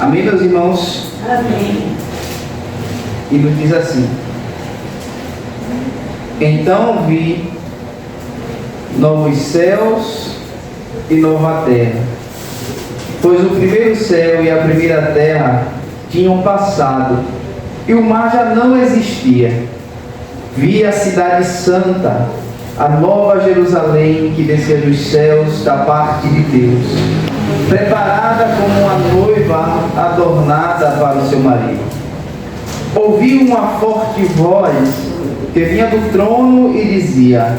Amém, meus irmãos? Amém. E nos diz assim: então vi novos céus e nova terra, pois o primeiro céu e a primeira terra tinham passado, e o mar já não existia. Vi a cidade santa, a nova Jerusalém, que descia dos céus da parte de Deus, preparada como uma noiva adornada para o seu marido. Ouvi uma forte voz que vinha do trono e dizia: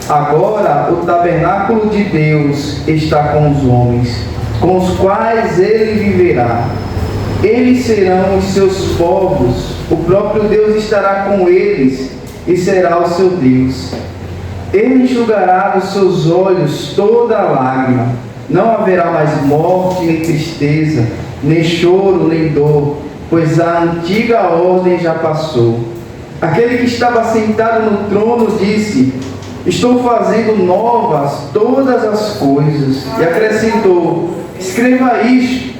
agora o tabernáculo de Deus está com os homens, com os quais ele viverá. Eles serão os seus povos, o próprio Deus estará com eles e será o seu Deus. Ele enxugará dos seus olhos toda lágrima. Não haverá mais morte, nem tristeza, nem choro, nem dor, pois a antiga ordem já passou. Aquele que estava sentado no trono disse: estou fazendo novas todas as coisas. E acrescentou: escreva isto,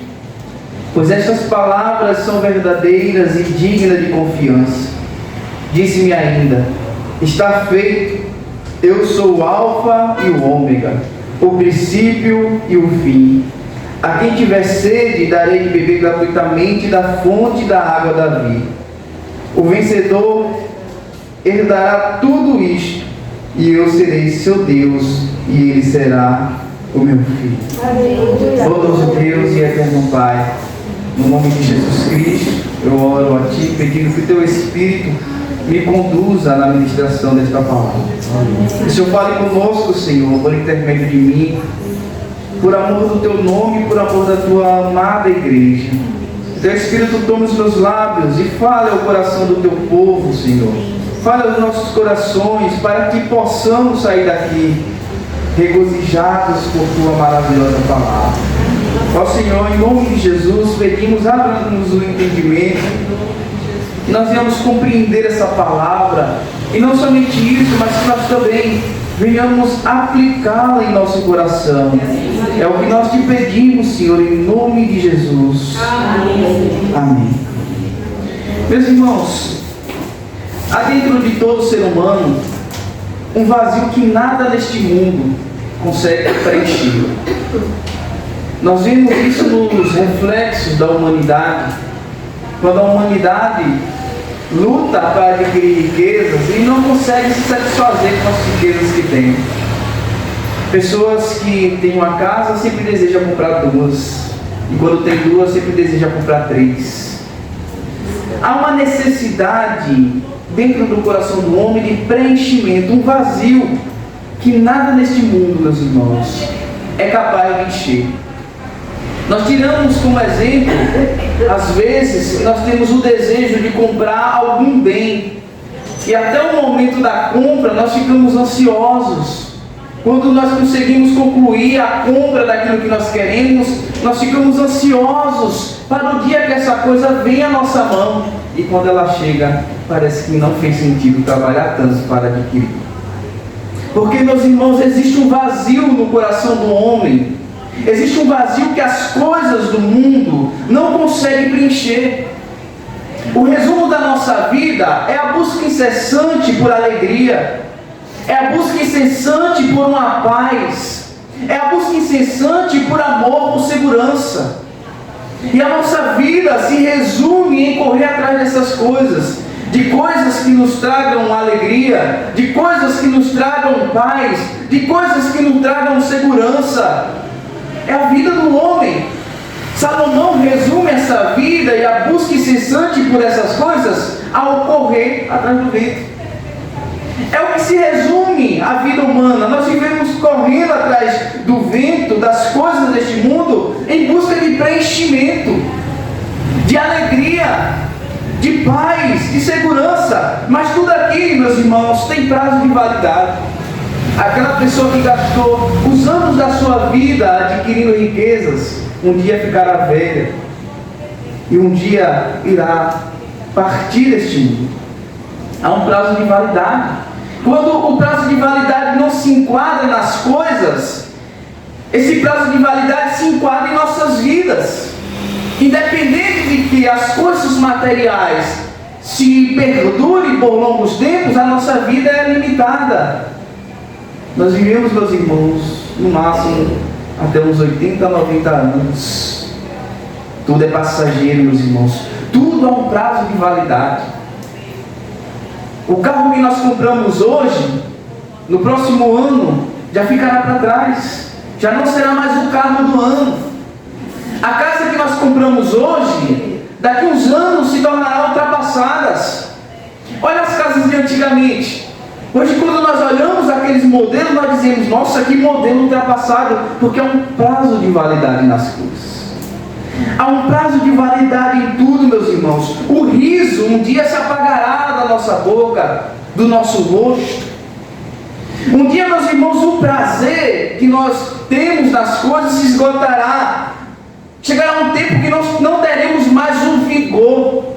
pois estas palavras são verdadeiras e dignas de confiança. Disse-me ainda: está feito. Eu sou o Alfa e o Ômega, o princípio e o fim. A quem tiver sede, darei de beber gratuitamente da fonte da água da vida. O vencedor herdará tudo isto, e eu serei seu Deus, e ele será o meu filho. Bondoso Deus e eterno Pai, no nome de Jesus Cristo, eu oro a Ti, pedindo que o Teu Espírito me conduza na ministração desta palavra. Que o Senhor fale conosco, Senhor, por intermédio de mim, por amor do Teu nome, por amor da Tua amada igreja. Que Teu Espírito tome os meus lábios e fale ao coração do Teu povo, Senhor. Fale aos nossos corações, para que possamos sair daqui regozijados por Tua maravilhosa palavra. Ó Senhor, em nome de Jesus, pedimos, abra-nos o entendimento, que nós venhamos compreender essa palavra, e não somente isso, mas que nós também venhamos aplicá-la em nosso coração. É o que nós te pedimos, Senhor, em nome de Jesus. Amém. Amém. Meus irmãos, há dentro de todo ser humano um vazio que nada neste mundo consegue preencher. Nós vemos isso nos reflexos da humanidade. Quando a humanidade luta para adquirir riquezas e não consegue se satisfazer com as riquezas que tem. Pessoas que têm uma casa sempre desejam comprar duas, e quando tem duas sempre desejam comprar três. Há uma necessidade dentro do coração do homem de preenchimento, um vazio que nada neste mundo, meus irmãos, é capaz de encher. Nós tiramos como exemplo, às vezes, nós temos o desejo de comprar algum bem, e até o momento da compra nós ficamos ansiosos. Quando nós conseguimos concluir a compra daquilo que nós queremos, nós ficamos ansiosos para o dia que essa coisa venha à nossa mão, e quando ela chega, parece que não fez sentido trabalhar tanto para adquirir. Porque, meus irmãos, existe um vazio no coração do homem. Existe um vazio que as coisas do mundo não conseguem preencher. O resumo da nossa vida é a busca incessante por alegria, é a busca incessante por uma paz, é a busca incessante por amor, por segurança. E a nossa vida se resume em correr atrás dessas coisas, de coisas que nos tragam alegria, de coisas que nos tragam paz, de coisas que nos tragam segurança. É a vida do homem. Salomão resume essa vida e a busca incessante por essas coisas ao correr atrás do vento. É o que se resume a vida humana. Nós vivemos correndo atrás do vento, das coisas deste mundo, em busca de preenchimento, de alegria, de paz, de segurança. Mas tudo aqui, meus irmãos, tem prazo de validade. Aquela pessoa que gastou os anos da sua vida adquirindo riquezas, um dia ficará velha e um dia irá partir deste mundo. Há um prazo de validade. Quando o prazo de validade não se enquadra nas coisas, esse prazo de validade se enquadra em nossas vidas. Independente de que as coisas materiais se perdurem por longos tempos, a nossa vida é limitada. Nós vivemos, meus irmãos, no máximo até uns 80, 90 anos. Tudo é passageiro, meus irmãos. Tudo há um prazo de validade. O carro que nós compramos hoje, no próximo ano, já ficará para trás. Já não será mais o carro do ano. A casa que nós compramos hoje, daqui a uns anos se tornará ultrapassadas. Olha as casas de antigamente. Hoje, quando nós olhamos aqueles modelos, nós dizemos: nossa, que modelo ultrapassado, porque há um prazo de validade nas coisas. Há um prazo de validade em tudo, meus irmãos. O riso um dia se apagará da nossa boca, do nosso rosto. Um dia, meus irmãos, o prazer que nós temos nas coisas se esgotará. Chegará um tempo que nós não teremos mais o vigor,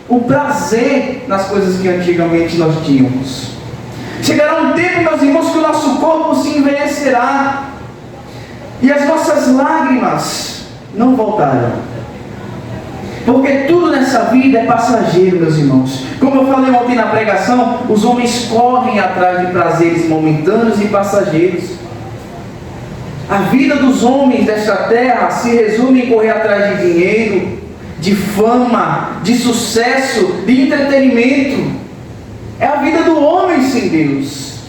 o prazer nas coisas que antigamente nós tínhamos. Chegará um tempo, meus irmãos, que o nosso corpo se envelhecerá e as nossas lágrimas não voltarão. Porque tudo nessa vida é passageiro, meus irmãos. Como eu falei ontem na pregação, os homens correm atrás de prazeres momentâneos e passageiros. A vida dos homens desta terra se resume em correr atrás de dinheiro, de fama, de sucesso, de entretenimento. É a vida do homem sem Deus.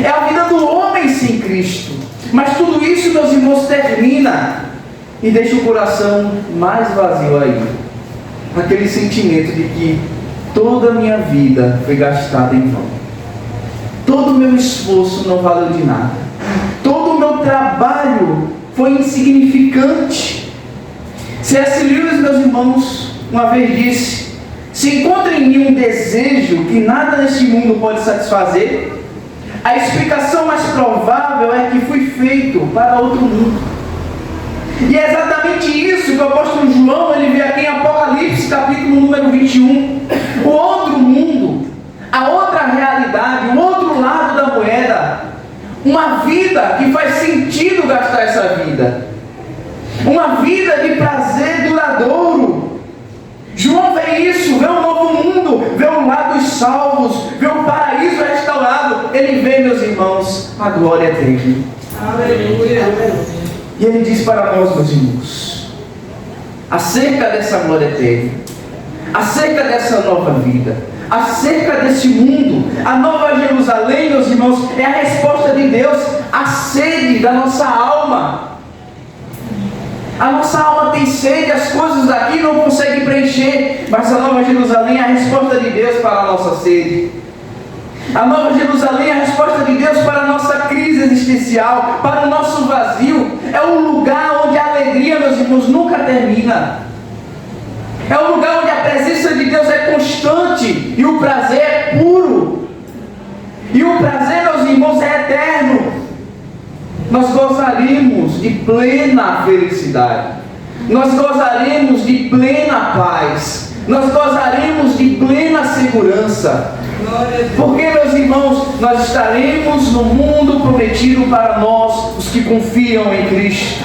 É a vida do homem sem Cristo. Mas tudo isso, meus irmãos, termina e deixa o coração mais vazio ainda. Aquele sentimento de que toda a minha vida foi gastada em vão. Todo o meu esforço não valeu de nada. Todo o meu trabalho foi insignificante. C.S. Lewis, meus irmãos, uma vez disse: se encontra em mim um desejo que nada neste mundo pode satisfazer, a explicação mais provável é que fui feito para outro mundo. E é exatamente isso que o apóstolo João ele vê aqui em Apocalipse, capítulo número 21. O outro mundo, a outra realidade, o outro lado da moeda. Uma vida que faz sentido gastar essa vida. Uma vida de prazer duradouro. João vê isso, vê um novo mundo, vê o lar dos salvos, vê o paraíso restaurado. Ele vê, meus irmãos, a glória eterna. Aleluia. E ele diz para nós, meus irmãos, acerca dessa glória eterna, acerca dessa nova vida, acerca desse mundo, a nova Jerusalém, meus irmãos, é a resposta de Deus à sede da nossa alma. A nossa alma tem sede, as coisas daqui não conseguem preencher, mas a nova Jerusalém é a resposta de Deus para a nossa sede. A nova Jerusalém é a resposta de Deus para a nossa crise existencial, para o nosso vazio. É um lugar onde a alegria, meus irmãos, nunca termina. É um lugar onde a presença de Deus é constante e o prazer é puro. E o prazer, meus irmãos, é eterno. Nós gozaremos de plena felicidade. Nós gozaremos de plena paz. Nós gozaremos de plena segurança. Porque, meus irmãos, nós estaremos no mundo prometido para nós, os que confiam em Cristo.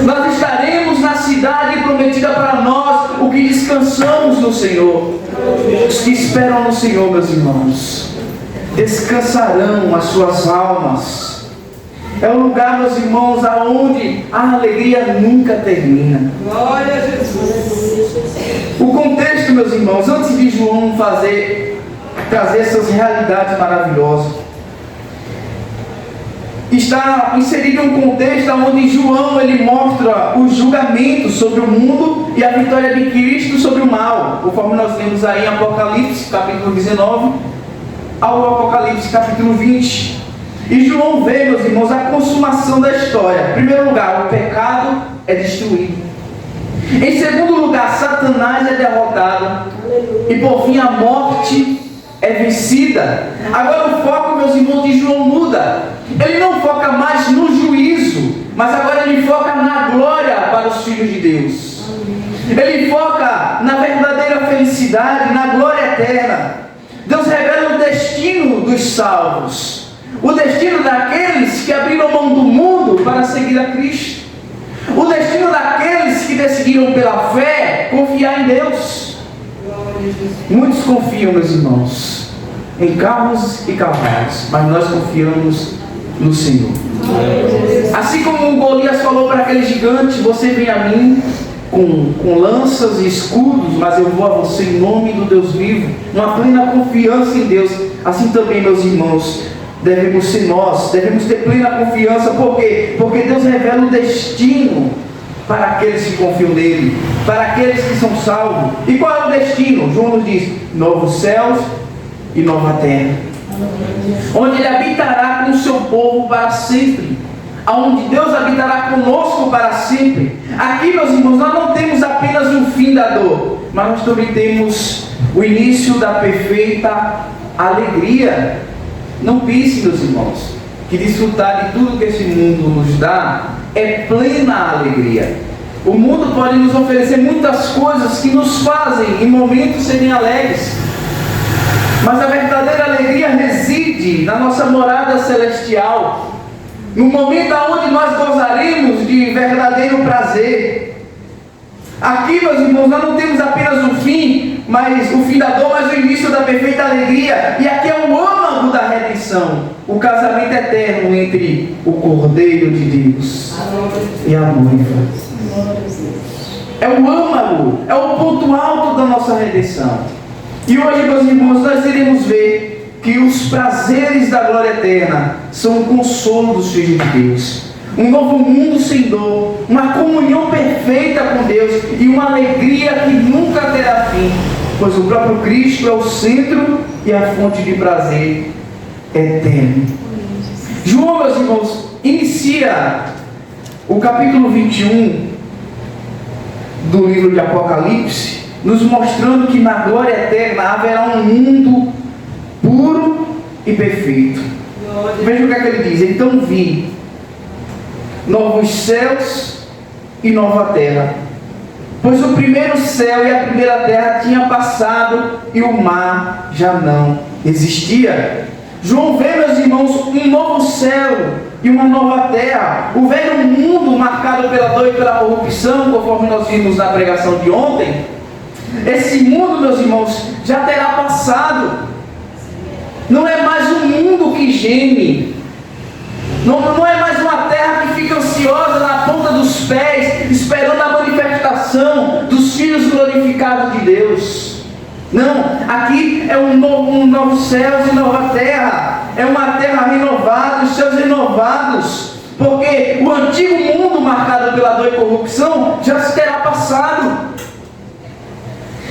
Nós estaremos na cidade prometida para nós, o que descansamos no Senhor. Os que esperam no Senhor, meus irmãos, descansarão as suas almas. É um lugar, meus irmãos, aonde a alegria nunca termina. Glória a Jesus. O contexto, meus irmãos, antes de João trazer essas realidades maravilosas, está inserido um contexto onde João ele mostra o julgamento sobre o mundo e a vitória de Cristo sobre o mal, conforme nós lemos aí em Apocalipse capítulo 19 ao Apocalipse capítulo 20. E João vê, meus irmãos, a consumação da história. Em primeiro lugar, o pecado é destruído. Em segundo lugar, Satanás é derrotado. E por fim, a morte é vencida. Agora o foco, meus irmãos, de João muda. Ele não foca mais no juízo, mas agora ele foca na glória para os filhos de Deus. Ele foca na verdadeira felicidade, na glória eterna. Deus revela o destino dos salvos, o destino daqueles que abriram mão do mundo para seguir a Cristo, o destino daqueles que decidiram pela fé confiar em Deus. Muitos confiam, meus irmãos, em carros e cavalos, mas nós confiamos no Senhor. Assim como o Golias falou para aquele gigante: você vem a mim com lanças e escudos, mas eu vou a você em nome do Deus vivo, uma plena confiança em Deus. Assim também, meus irmãos, devemos ser nós, devemos ter plena confiança. Por quê? Porque Deus revela o destino para aqueles que confiam nele, para aqueles que são salvos. E qual é o destino? João nos diz: novos céus e nova terra, onde Ele habitará com o seu povo para sempre, aonde Deus habitará conosco para sempre. Aqui, meus irmãos, nós não temos apenas o fim da dor, mas nós também temos o início da perfeita alegria. Não pense, meus irmãos, que desfrutar de tudo que esse mundo nos dá é plena alegria. O mundo pode nos oferecer muitas coisas que nos fazem em momentos serem alegres, mas a verdadeira alegria reside na nossa morada celestial, no momento onde nós gozaremos de verdadeiro prazer. Aqui, meus irmãos, nós não temos apenas o fim da dor, mas o início da perfeita alegria. E aqui é o âmago da redenção, o casamento eterno entre o Cordeiro de Deus e a noiva. É o âmago, é o ponto alto da nossa redenção. E hoje, meus irmãos, nós iremos ver que os prazeres da glória eterna são o consolo dos filhos de Deus. Um novo mundo sem dor, uma comunhão perfeita com Deus e uma alegria que nunca terá fim, pois o próprio Cristo é o centro e a fonte de prazer eterno. João, meus irmãos, inicia o capítulo 21 do livro de Apocalipse, nos mostrando que na glória eterna haverá um mundo puro e perfeito. Veja o que é que ele diz: então vi novos céus e nova terra, pois o primeiro céu e a primeira terra tinha passado e o mar já não existia. João vê, meus irmãos, um novo céu e uma nova terra. O velho mundo marcado pela dor e pela corrupção, conforme nós vimos na pregação de ontem, esse mundo, meus irmãos, já terá passado. Não é mais um mundo que geme, não é mais uma terra que fica ansiosa na ponta dos pés, esperando a manifestação dos filhos glorificados de Deus. Não, aqui é um novo céus e nova terra, é uma terra renovada, os céus renovados, porque o antigo mundo marcado pela dor e corrupção já se terá passado.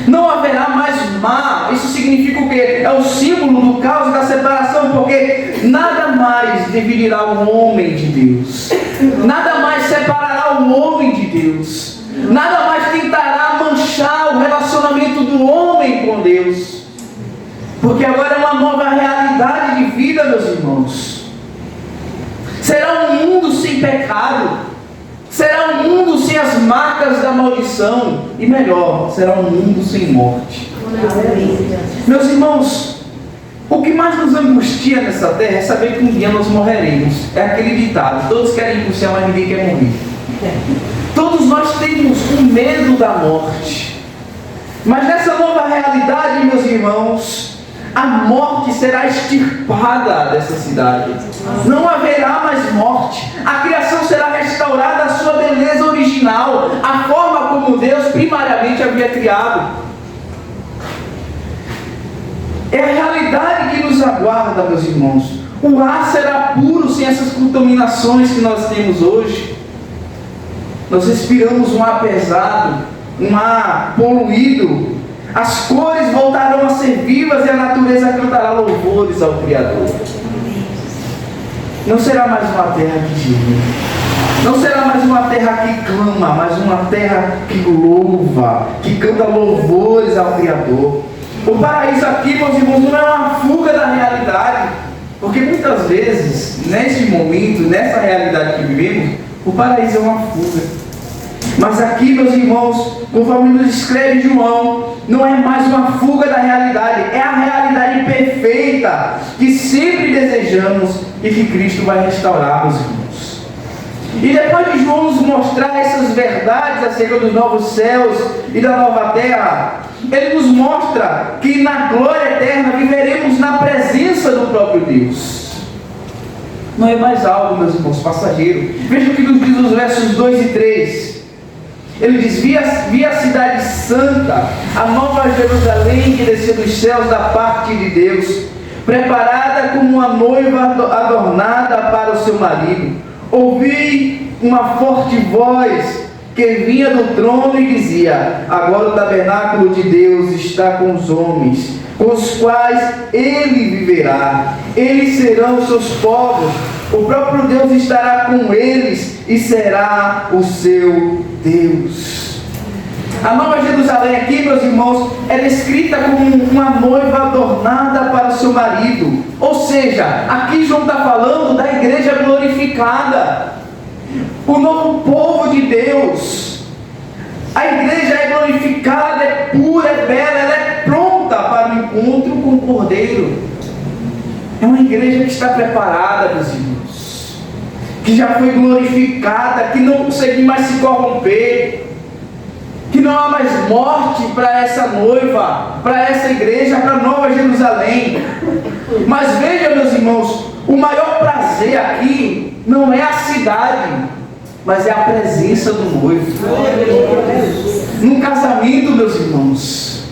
Não haverá mais mar. Isso significa o quê? É o símbolo do caos e da separação, porque nada mais dividirá o homem de Deus, nada mais separará o homem de Deus, nada mais tentará manchar o relacionamento do homem com Deus, porque agora é uma nova realidade de vida, meus irmãos. Será um mundo sem pecado, será um mundo sem as marcas da maldição, e melhor, será um mundo sem morte. Meus irmãos, o que mais nos angustia nessa terra é saber que um dia nós morreremos. É aquele ditado: todos querem ir para o céu, mas ninguém quer morrer. Todos nós temos um medo da morte, mas nessa nova realidade, meus irmãos, a morte será extirpada dessa cidade. Não haverá mais morte. A criação será restaurada à sua beleza original, a forma como Deus primariamente havia criado. É a realidade que nos aguarda, meus irmãos. O ar será puro sem essas contaminações que nós temos hoje. Nós respiramos um ar pesado, um ar poluído. As cores voltarão a ser vivas e a natureza cantará louvores ao Criador. Não será mais uma terra que geme, não será mais uma terra que clama, mas uma terra que louva, que canta louvores ao Criador. O paraíso aqui, meus irmãos, não é uma fuga da realidade, porque muitas vezes, nesse momento, nessa realidade que vivemos, o paraíso é uma fuga. Mas aqui, meus irmãos, conforme nos escreve João, não é mais uma fuga da realidade, é a realidade perfeita que sempre desejamos e que Cristo vai restaurar, meus irmãos. E depois de João nos mostrar essas verdades acerca dos novos céus e da nova terra, ele nos mostra que na glória eterna viveremos na presença do próprio Deus. Não é mais algo, meus irmãos, passageiro. Veja o que nos diz os versos 2 e 3. Ele diz: vi a cidade santa, a nova Jerusalém que desceu dos céus da parte de Deus, preparada como uma noiva adornada para o seu marido. Ouvi uma forte voz que vinha do trono e dizia: agora o tabernáculo de Deus está com os homens, com os quais ele viverá. Eles serão seus povos, o próprio Deus estará com eles e será o seu Deus. A nova Jerusalém aqui, meus irmãos, é descrita como uma noiva adornada para o seu marido. Ou seja, aqui João está falando da igreja glorificada, o novo povo de Deus. A igreja é glorificada, é pura, é bela, ela é pronta para o encontro com o Cordeiro. É uma igreja que está preparada, meus irmãos, que já foi glorificada, que não consegue mais se corromper, que não há mais morte para essa noiva, para essa igreja, para a Nova Jerusalém. Mas veja, meus irmãos, o maior prazer aqui não é a cidade, mas é a presença do noivo. No casamento, meus irmãos,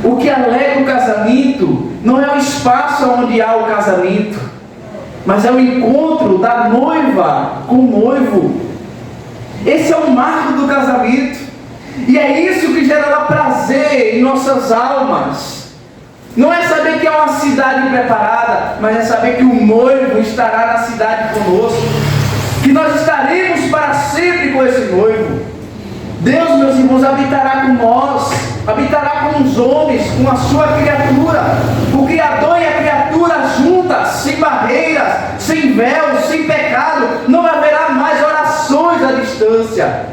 o que alegra o casamento não é o espaço onde há o casamento, mas é o encontro da noiva com o noivo. Esse é o marco do casamento. E é isso que gerará prazer em nossas almas. Não é saber que é uma cidade preparada, mas é saber que o noivo estará na cidade conosco, que nós estaremos para sempre com esse noivo. Deus, meus irmãos, habitará com nós, habitará com os homens, com a sua criatura. O Criador e a criatura juntas, sem barreiras, sem véu, sem pecado. Não haverá mais orações à distância.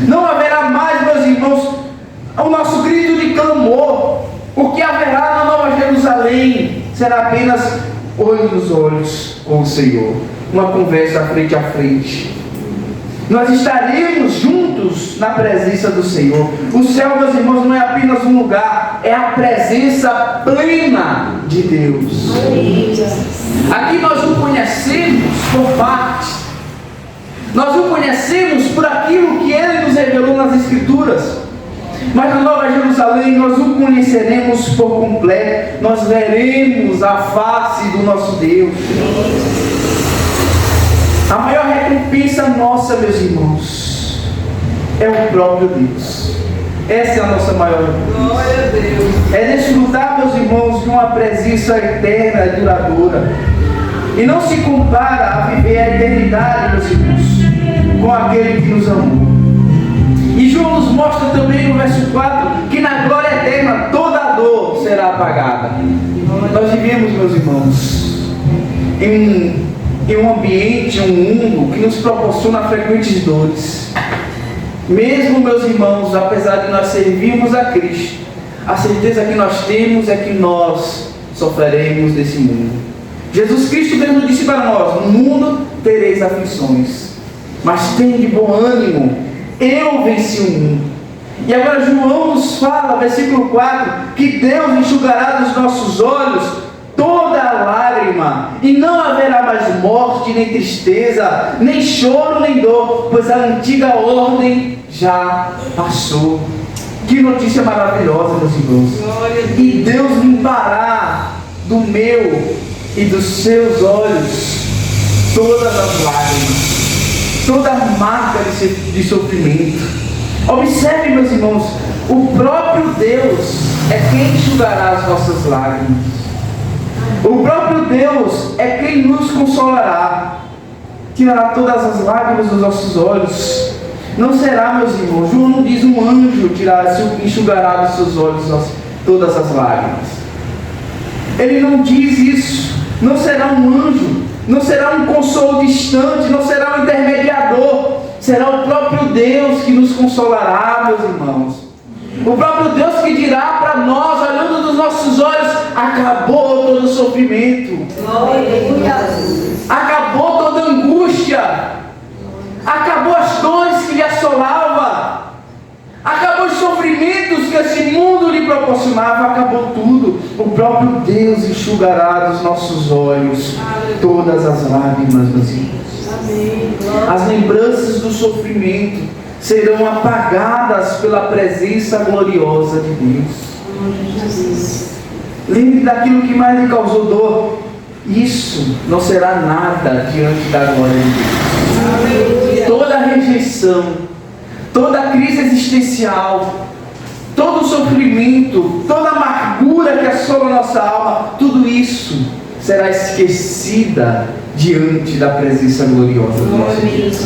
Não haverá mais, meus irmãos, o nosso grito de clamor. O que haverá na Nova Jerusalém será apenas olho nos olhos com o Senhor, uma conversa frente a frente. Nós estaremos juntos na presença do Senhor. O céu, meus irmãos, não é apenas um lugar, é a presença plena de Deus. Aqui nós o conhecemos por partes. Nós o conhecemos por aquilo que Ele nos revelou nas Escrituras. Mas na Nova Jerusalém nós o conheceremos por completo. Nós veremos a face do nosso Deus. A maior recompensa nossa, meus irmãos, é o próprio Deus. Essa é a nossa maior recompensa. Glória a Deus. É desfrutar, meus irmãos, de uma presença eterna e duradoura. E não se compara a viver a eternidade, meus irmãos, com aquele que nos amou. E João nos mostra também no verso 4 que na glória eterna toda a dor será apagada. Nós vivemos, meus irmãos, em um ambiente, um mundo que nos proporciona frequentes dores. Mesmo, meus irmãos, apesar de nós servirmos a Cristo, a certeza que nós temos é que nós sofreremos desse mundo. Jesus Cristo mesmo disse para nós: no mundo tereis aflições, mas tende bom ânimo, eu venci o mundo. E agora João nos fala, versículo 4, que Deus enxugará dos nossos olhos toda a lágrima, e não haverá mais morte, nem tristeza, nem choro, nem dor, pois a antiga ordem já passou. Que notícia maravilhosa, meus irmãos. E Deus limpará do meu e dos seus olhos todas as lágrimas, toda a marca de sofrimento. Observe, meus irmãos, o próprio Deus é quem enxugará as nossas lágrimas. O próprio Deus é quem nos consolará, tirará todas as lágrimas dos nossos olhos. Não será, meus irmãos, João não diz um anjo enxugará dos seus olhos todas as lágrimas. Ele não diz isso. Não será um anjo, não será um consolo distante, não será um intermediador. Será o próprio Deus que nos consolará, meus irmãos. O próprio Deus que dirá para nós, olhando nos nossos olhos: acabou todo o sofrimento, acabou toda a angústia, sofrimentos que esse mundo lhe proporcionava, acabou tudo. O próprio Deus enxugará dos nossos olhos todas as lágrimas, meus irmãos. As lembranças do sofrimento serão apagadas pela presença gloriosa de Deus. Lembre daquilo que mais lhe causou dor. Isso não será nada diante da glória de Deus. Toda rejeição, toda crise existencial, todo sofrimento, toda amargura que assola a nossa alma, tudo isso será esquecida diante da presença gloriosa do nosso Deus.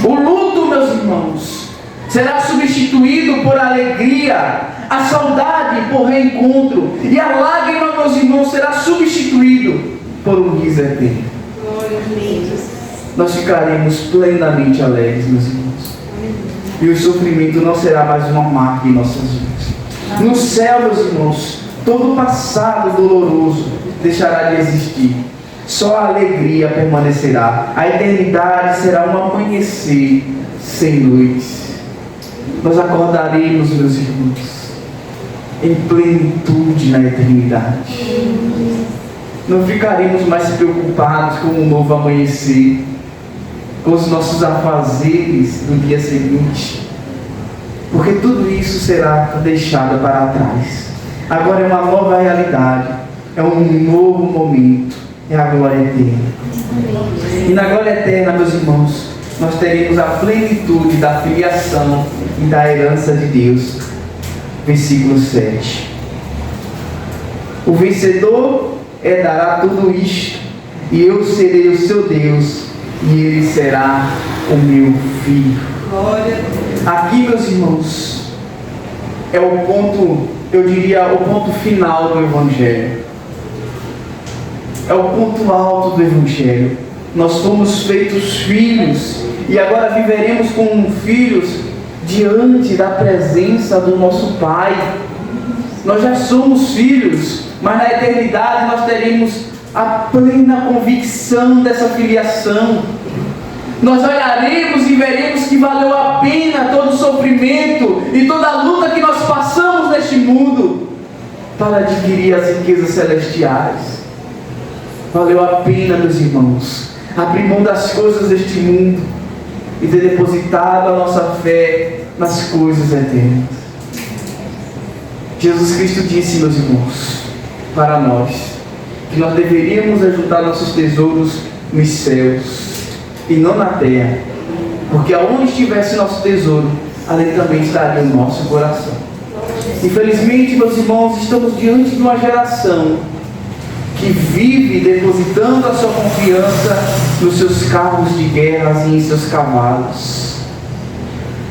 O luto, meus irmãos, será substituído por alegria, a saudade por reencontro, e a lágrima, meus irmãos, será substituído por um riso eterno. Nós ficaremos plenamente alegres, meus irmãos. E o sofrimento não será mais uma marca em nossas vidas. No céu, meus irmãos, todo o passado doloroso deixará de existir. Só a alegria permanecerá. A eternidade será um amanhecer sem noite. Nós acordaremos, meus irmãos, em plenitude na eternidade. Não ficaremos mais preocupados com um novo amanhecer, com os nossos afazeres do dia seguinte, porque tudo isso será deixado para trás. Agora é uma nova realidade, é um novo momento, é a glória eterna. E na glória eterna, meus irmãos, nós teremos a plenitude da filiação e da herança de Deus. Versículo 7. O vencedor herdará tudo isto, e eu serei o seu Deus, e ele será o meu filho. Aqui, meus irmãos, é o ponto, eu diria, o ponto final do Evangelho. É o ponto alto do Evangelho. Nós fomos feitos filhos, e agora viveremos como filhos diante da presença do nosso Pai. Nós já somos filhos, mas na eternidade nós teremos a plena convicção dessa filiação. Nós olharemos e veremos que valeu a pena todo o sofrimento e toda a luta que nós passamos neste mundo para adquirir as riquezas celestiais. Valeu a pena, meus irmãos, abrir mão das coisas deste mundo e ter depositado a nossa fé nas coisas eternas. Jesus Cristo disse, meus irmãos, para nós, que nós deveríamos ajuntar nossos tesouros nos céus e não na terra, porque aonde estivesse nosso tesouro, ali também estaria o nosso coração. Infelizmente, meus irmãos, estamos diante de uma geração que vive depositando a sua confiança nos seus carros de guerra e em seus cavalos,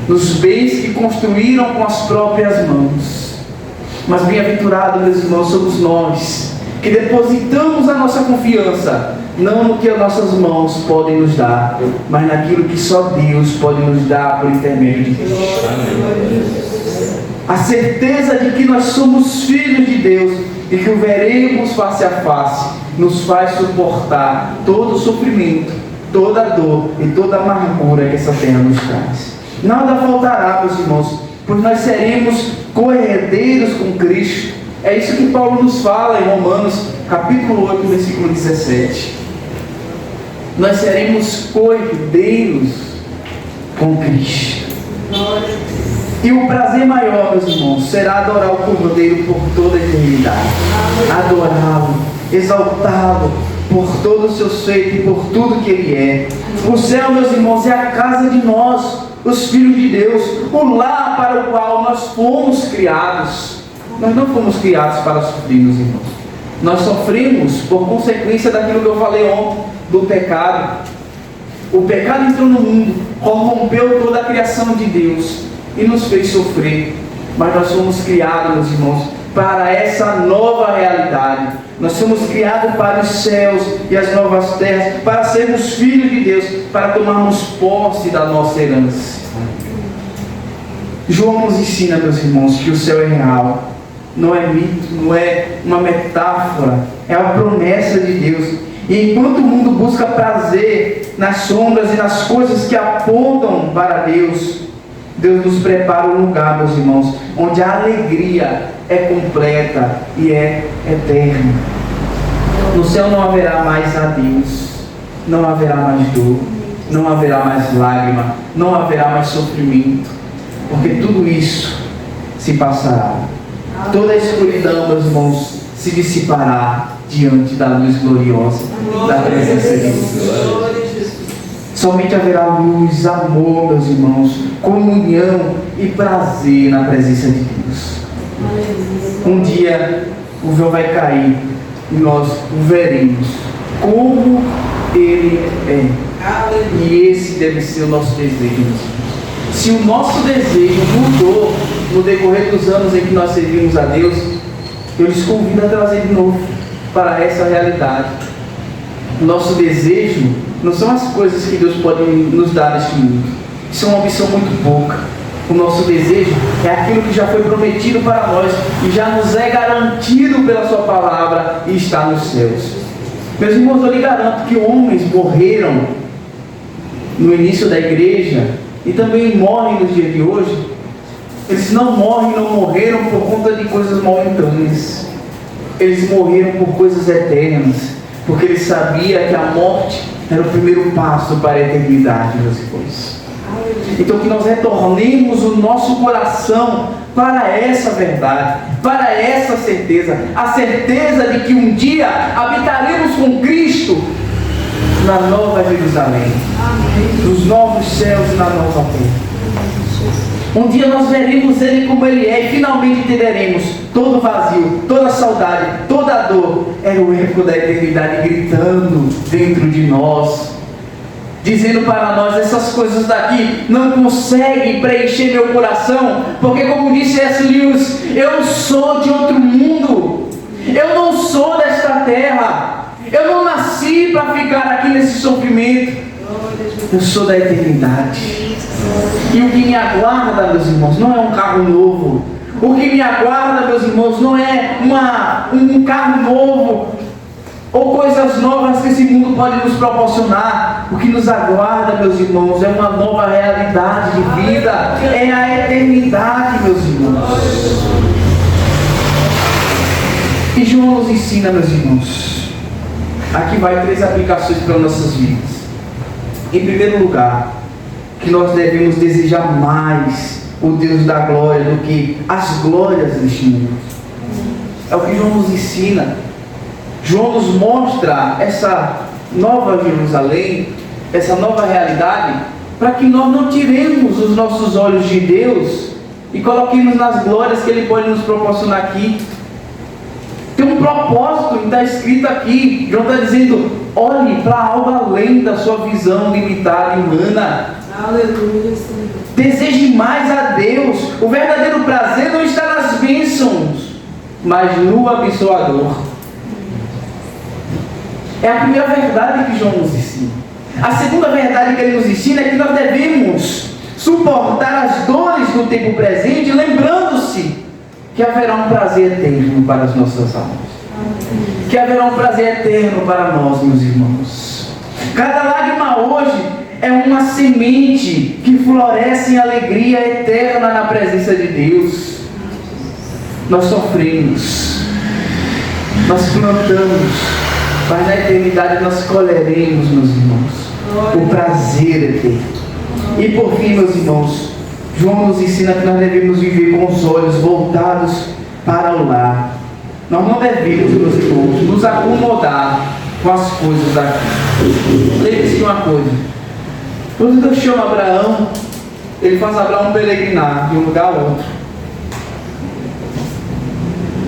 nos bens que construíram com as próprias mãos. Mas bem-aventurados, meus irmãos, somos nós que depositamos a nossa confiança não no que as nossas mãos podem nos dar, mas naquilo que só Deus pode nos dar por intermédio de Deus. A certeza de que nós somos filhos de Deus e que o veremos face a face nos faz suportar todo o sofrimento, toda a dor e toda a amargura que essa terra nos traz. Nada faltará, meus irmãos, pois nós seremos co-herdeiros com Cristo. É isso que Paulo nos fala em Romanos, capítulo 8, versículo 17. Nós seremos co-herdeiros com Cristo. E o prazer maior, meus irmãos, será adorar o Cordeiro por toda a eternidade. Adorá-lo, exaltá-lo por todos os seus feitos e por tudo que Ele é. O céu, meus irmãos, é a casa de nós, os filhos de Deus, o lar para o qual nós fomos criados. Nós não fomos criados para sofrer, meus irmãos. Nós sofremos por consequência daquilo que eu falei ontem, do pecado. O pecado entrou no mundo, corrompeu toda a criação de Deus e nos fez sofrer. Mas nós fomos criados, meus irmãos, para essa nova realidade. Nós somos criados para os céus e as novas terras, para sermos filhos de Deus, para tomarmos posse da nossa herança. João nos ensina, meus irmãos, que o céu é real. Não é mito, não é uma metáfora, é a promessa de Deus. E enquanto o mundo busca prazer nas sombras e nas coisas que apontam para Deus, Deus nos prepara um lugar, meus irmãos, onde a alegria é completa e é eterna. No céu não haverá mais adeus, não haverá mais dor, não haverá mais lágrima, não haverá mais sofrimento, porque tudo isso se passará. Toda a escuridão, meus irmãos, se dissipará diante da luz gloriosa da presença de Deus. Somente haverá luz, amor, meus irmãos, comunhão e prazer na presença de Deus. Um dia o véu vai cair e nós o veremos como Ele é. E esse deve ser o nosso desejo. Se o nosso desejo mudou no decorrer dos anos em que nós servimos a Deus, eu lhes convido a trazer de novo para essa realidade. O nosso desejo não são as coisas que Deus pode nos dar neste mundo. Isso é uma opção muito pouca. O nosso desejo é aquilo que já foi prometido para nós e já nos é garantido pela sua palavra e está nos céus. Meus irmãos, eu lhe garanto que homens morreram no início da igreja e também morrem nos dias de hoje. Eles não morreram por conta de coisas momentâneas. Eles morreram por coisas eternas, porque eles sabiam que a morte era o primeiro passo para a eternidade, meus irmãos. Então que nós retornemos o nosso coração para essa verdade, para essa certeza, a certeza de que um dia habitaremos com Cristo na nova Jerusalém, nos novos céus e na nova terra. Um dia nós veremos Ele como Ele é e finalmente entenderemos todo o vazio, toda a saudade, toda a dor. Era o eco da eternidade gritando dentro de nós, dizendo para nós: essas coisas daqui não conseguem preencher meu coração, porque, como disse C.S. Lewis, eu sou de outro mundo, eu não sou desta terra, eu não nasci para ficar aqui nesse sofrimento, eu sou da eternidade. E o que me aguarda, meus irmãos, não é um carro novo. O que me aguarda, meus irmãos, não é um carro novo ou coisas novas que esse mundo pode nos proporcionar. O que nos aguarda, meus irmãos, é uma nova realidade de vida, é a eternidade, meus irmãos. E João nos ensina, meus irmãos, aqui vai 3 aplicações para nossas vidas. Em primeiro lugar, que nós devemos desejar mais o Deus da glória do que as glórias deste mundo. É o que João nos ensina. João nos mostra essa nova Jerusalém, essa nova realidade, para que nós não tiremos os nossos olhos de Deus e coloquemos nas glórias que Ele pode nos proporcionar aqui. Tem um propósito que está escrito aqui. João está dizendo: olhe para algo além da sua visão limitada e humana. Aleluia, Senhor. Deseje mais a Deus. O verdadeiro prazer não está nas bênçãos, mas no abençoador. É a primeira verdade que João nos ensina. A segunda verdade que ele nos ensina é que nós devemos suportar as dores do tempo presente, lembrando-se que haverá um prazer eterno para as nossas almas. Que haverá um prazer eterno para nós, meus irmãos. Cada lágrima hoje é uma semente que floresce em alegria eterna na presença de Deus. Nós sofremos, nós plantamos, mas na eternidade nós colheremos, meus irmãos, o prazer eterno. E por fim, meus irmãos, João nos ensina que nós devemos viver com os olhos voltados para o lar. Nós não devemos, meus irmãos, nos acomodar com as coisas daqui. Lembre-se de uma coisa: quando Deus chama Abraão, Ele faz Abraão peregrinar de um lugar a outro.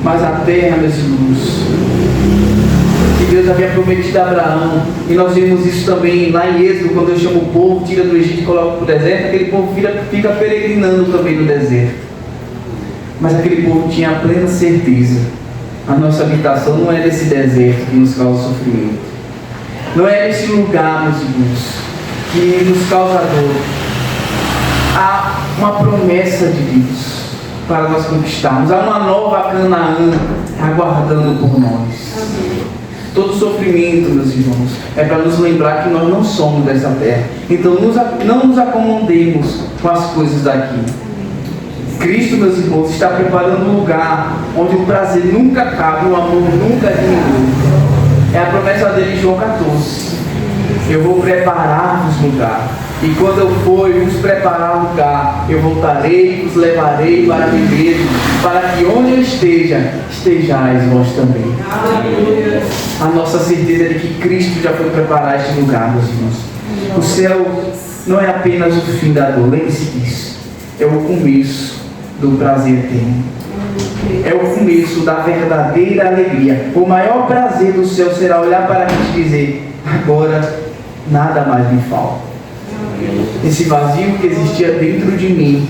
Mas a terra, meus irmãos, que Deus havia prometido a Abraão, e nós vemos isso também lá em Êxodo, quando Deus chama o povo, tira do Egito e coloca para o deserto, aquele povo fica peregrinando também no deserto. Mas aquele povo tinha a plena certeza: a nossa habitação não é nesse deserto que nos causa sofrimento, não é nesse lugar, meus irmãos, que nos causa dor. Há uma promessa de Deus para nós conquistarmos. Há uma nova Canaã aguardando por nós. todo sofrimento, meus irmãos, é para nos lembrar que nós não somos dessa terra. Então não nos acomodemos com as coisas daqui. Cristo, meus irmãos, está preparando um lugar onde o prazer nunca acaba, o amor nunca diminui. É a promessa dele em João 14. Eu vou preparar-vos lugar. E quando eu for e vos preparar lugar, eu voltarei e vos levarei para mim mesmo, para que onde eu esteja, estejais vós também. A nossa certeza é de que Cristo já foi preparar este lugar, meus irmãos. O céu não é apenas o fim da dor, lembre-se disso. É o começo do prazer eterno. É o começo da verdadeira alegria. O maior prazer do céu será olhar para mim e dizer: agora nada mais me falta. Esse vazio que existia dentro de mim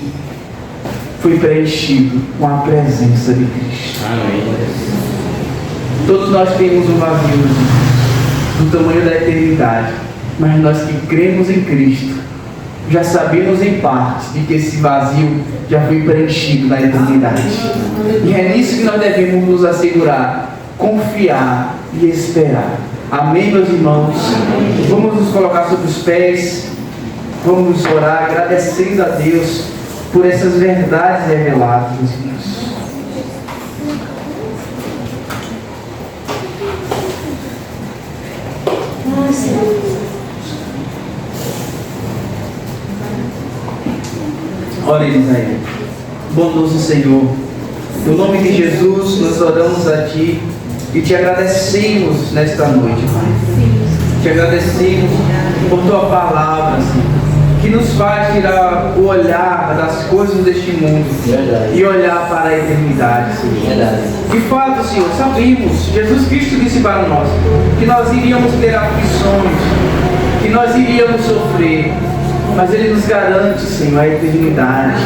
foi preenchido com a presença de Cristo. Amém. Todos nós temos um vazio do tamanho da eternidade, mas nós que cremos em Cristo já sabemos em parte de que esse vazio já foi preenchido na eternidade. E é nisso que nós devemos nos assegurar, confiar e esperar. Amém, meus irmãos? Vamos nos colocar sobre os pés. Vamos orar agradecendo a Deus por essas verdades reveladas, meus irmãos. Oremos a Ele. Bondoso Senhor, no nome de Jesus, nós oramos a Ti e Te agradecemos nesta noite, Pai. Te agradecemos por Tua palavra, Senhor, que nos faz tirar o olhar das coisas deste mundo e olhar para a eternidade, Senhor. De fato, Senhor, sabemos, Jesus Cristo disse para nós, que nós iríamos ter aflições, que nós iríamos sofrer, mas Ele nos garante, Senhor, a eternidade,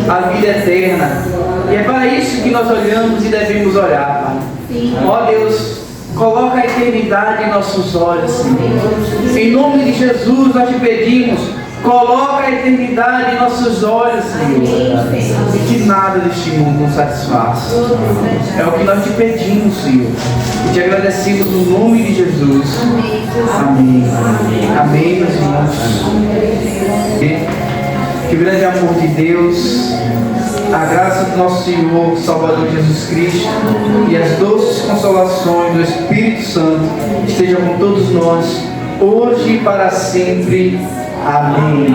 a vida eterna. E é para isso que nós olhamos e devemos olhar, Pai. Ó Deus, coloca a eternidade em nossos olhos, Senhor. Em nome de Jesus nós te pedimos, coloca a eternidade em nossos olhos, Senhor. E que nada deste mundo nos satisfaça. É o que nós te pedimos, Senhor. E te agradecemos no nome de Jesus. Amém. Amém, meus irmãos. Que o grande amor de Deus, a graça do nosso Senhor, Salvador Jesus Cristo e as doces consolações do Espírito Santo estejam com todos nós, hoje e para sempre. Amém.